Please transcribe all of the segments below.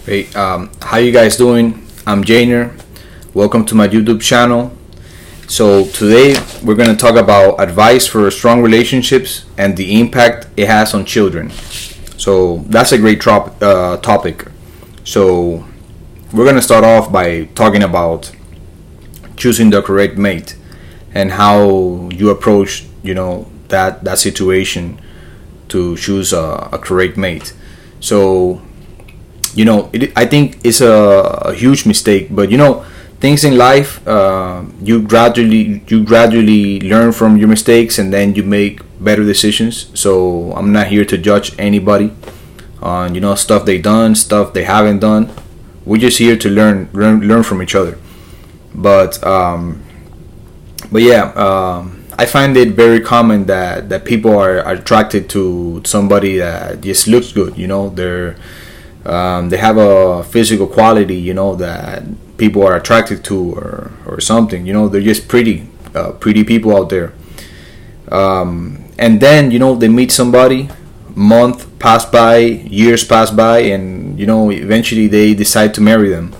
Hey, how you guys doing? I'm Jainer. Welcome to my YouTube channel. So today we're going to talk about advice for strong relationships and the impact it has on children. So that's a great topic. So we're going to start off by talking about choosing the correct mate and how you approach, that situation to choose a correct mate. So I think it's a huge mistake, but things in life, you gradually learn from your mistakes, and then you make better decisions. So I'm not here to judge anybody on stuff they done, stuff they haven't done. We're just here to learn from each other. But I find it very common that people are attracted to somebody that just looks good. They have a physical quality, that people are attracted to, or something. They're just pretty people out there. And then they meet somebody, month pass by, years pass by, and eventually they decide to marry them.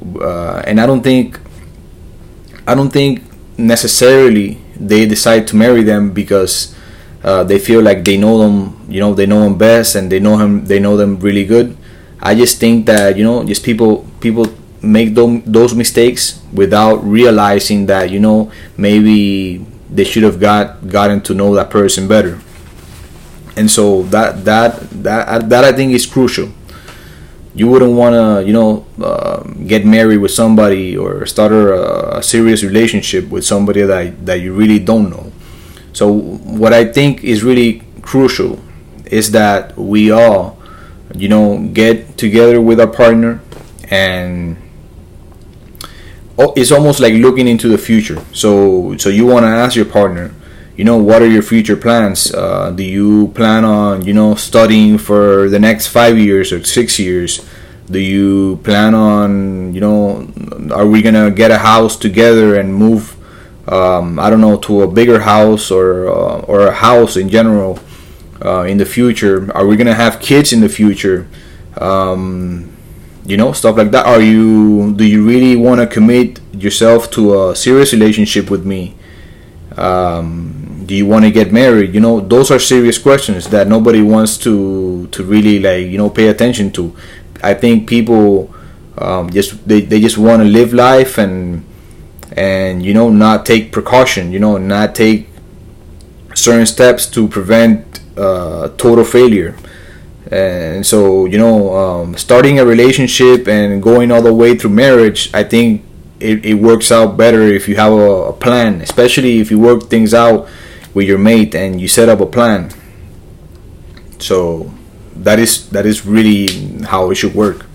And I don't think necessarily they decide to marry them because they feel like they know them, they know them best, and they know them really good. I just think that just people make those mistakes without realizing that maybe they should have gotten to know that person better. And so that I think is crucial. You wouldn't want to get married with somebody or start a serious relationship with somebody that you really don't know. So what I think is really crucial is that we all get together with our partner, and it's almost like looking into the future. So you want to ask your partner, what are your future plans? Do you plan on studying for the next 5 years or 6 years? Do you plan on are we gonna get a house together and move to a bigger house or a house in general in the future? Are we gonna have kids in the future? Stuff like that. Do you really want to commit yourself to a serious relationship with me? Do you want to get married? Those are serious questions that nobody wants to really pay attention to. I think people they just want to live life and not take precaution, not take certain steps to prevent total failure. And so starting a relationship and going all the way through marriage, I think it works out better if you have a plan, especially if you work things out with your mate and you set up a plan. So that is really how it should work.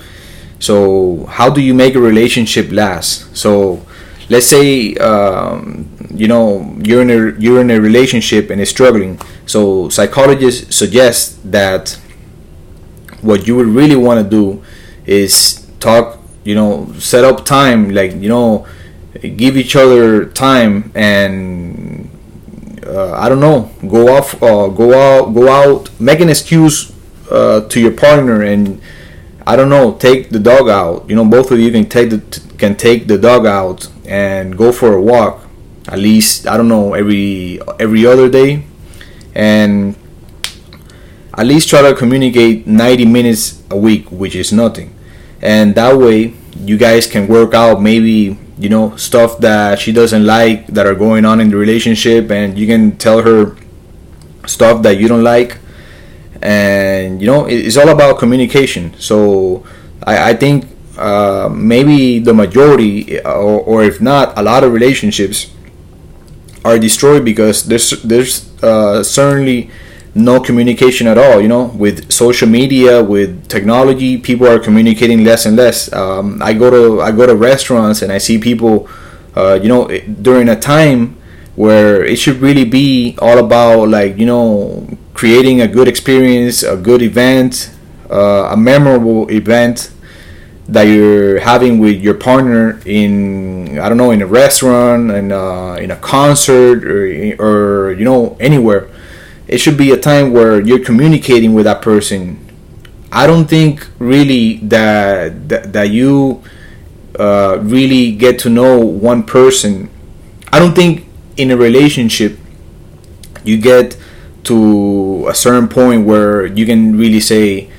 So how do you make a relationship last? So let's say you're in a relationship and it's struggling. So psychologists suggest that what you would really want to do is talk, set up time, give each other time, and go out, make an excuse to your partner, and take the dog out. Both of you can take the dog out and go for a walk, at least every other day, and at least try to communicate 90 minutes a week, which is nothing. And that way you guys can work out maybe stuff that she doesn't like that are going on in the relationship, and you can tell her stuff that you don't like. And it's all about communication. So I think maybe the majority, or if not, a lot of relationships are destroyed because there's certainly no communication at all. With social media, with technology, people are communicating less and less. I go to restaurants and I see people during a time where it should really be all about creating a good experience, a good event, a memorable event that you're having with your partner in a restaurant, in a concert, or anywhere. It should be a time where you're communicating with that person I don't think really that you really get to know one person. I don't think in a relationship you get to a certain point where you can really say,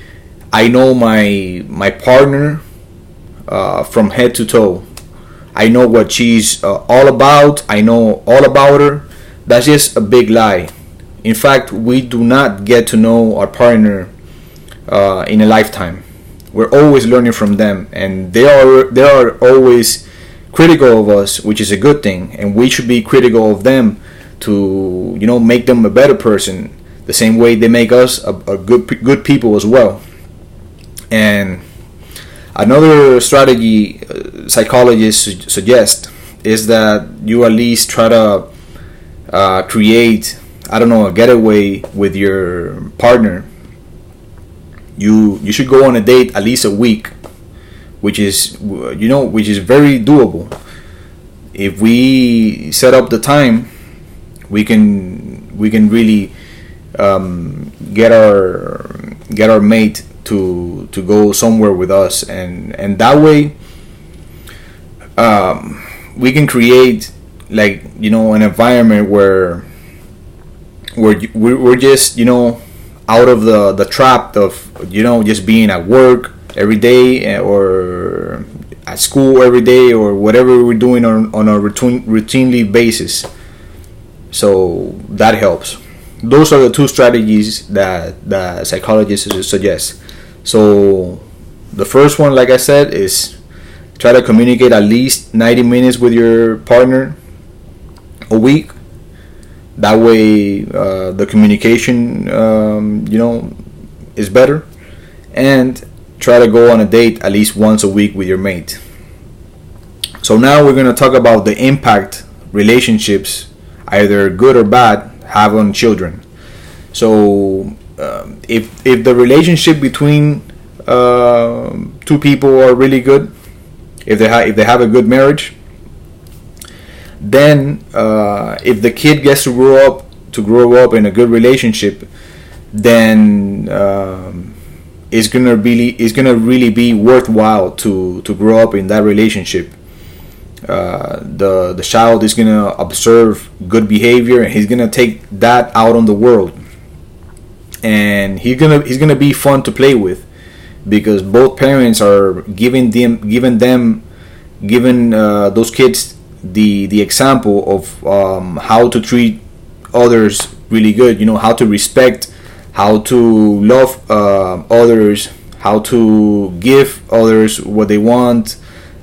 I know my partner from head to toe. I know what she's all about. I know all about her. That's just a big lie. In fact, we do not get to know our partner in a lifetime. We're always learning from them, and they are always critical of us, which is a good thing. And we should be critical of them to make them a better person, the same way they make us a good people as well. And another strategy psychologists suggest is that you at least try to create, I don't know, a getaway with your partner. You should go on a date at least a week, which is very doable. If we set up the time, we can really get our mate to go somewhere with us, and that way we can create an environment where we're just out of the trap of just being at work every day or at school every day or whatever we're doing on a routinely basis. So that helps. Those are the two strategies that psychologists suggest. So the first one, like I said, is try to communicate at least 90 minutes with your partner a week. That way the communication is better. And try to go on a date at least once a week with your mate. So now we're going to talk about the impact relationships, either good or bad, have on children. So if the relationship between two people are really good, if they have a good marriage, then if the kid gets to grow up in a good relationship, then it's gonna really be worthwhile to grow up in that relationship. The child is gonna observe good behavior, and he's gonna take that out on the world, and he's gonna be fun to play with, because both parents are giving those kids the example of how to treat others really good. How to respect, how to love others, how to give others what they want,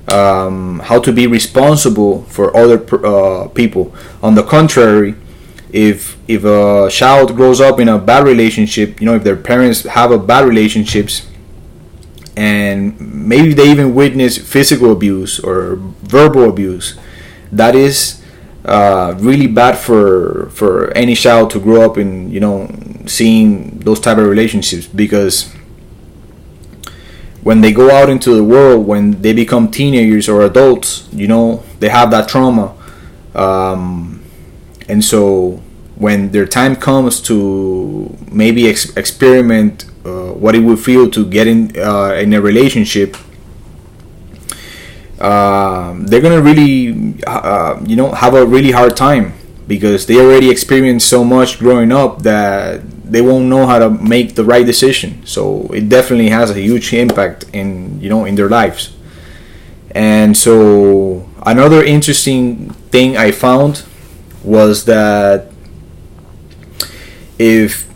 how to be responsible for other people. On the contrary, if a child grows up in a bad relationship, if their parents have a bad relationships, and maybe they even witness physical abuse or verbal abuse, that is really bad for any child to grow up in, seeing those type of relationships, because when they go out into the world, when they become teenagers or adults, they have that trauma, and so when their time comes to maybe experiment what it would feel to get in a relationship, they're gonna really have a really hard time, because they already experienced so much growing up that they won't know how to make the right decision. So it definitely has a huge impact in their lives. And so another interesting thing I found was that if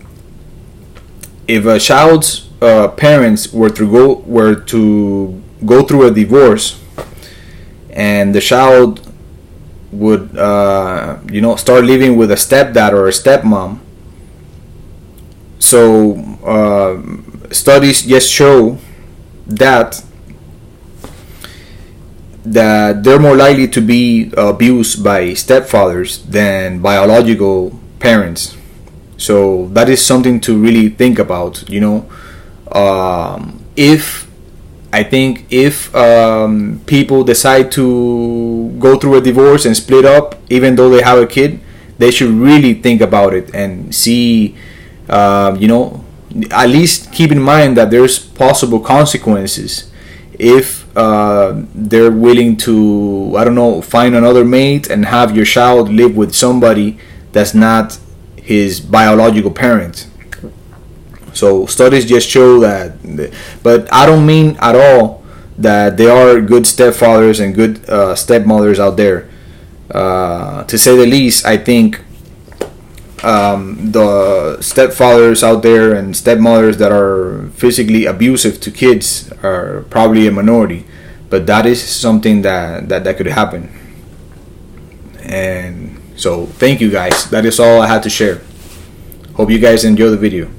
a child's parents were to go through a divorce, and the child would start living with a stepdad or a stepmom, so studies just show that they're more likely to be abused by stepfathers than biological parents. So that is something to really think about. If people decide to go through a divorce and split up, even though they have a kid, they should really think about it and see at least keep in mind that there's possible consequences if they're willing to, I don't know, find another mate and have your child live with somebody that's not his biological parent. So studies just show that, but I don't mean at all that there are good stepfathers and good stepmothers out there. To say the least, I think the stepfathers out there and stepmothers that are physically abusive to kids are probably a minority, but that is something that could happen. And so thank you guys, that is all I had to share. Hope you guys enjoy the video.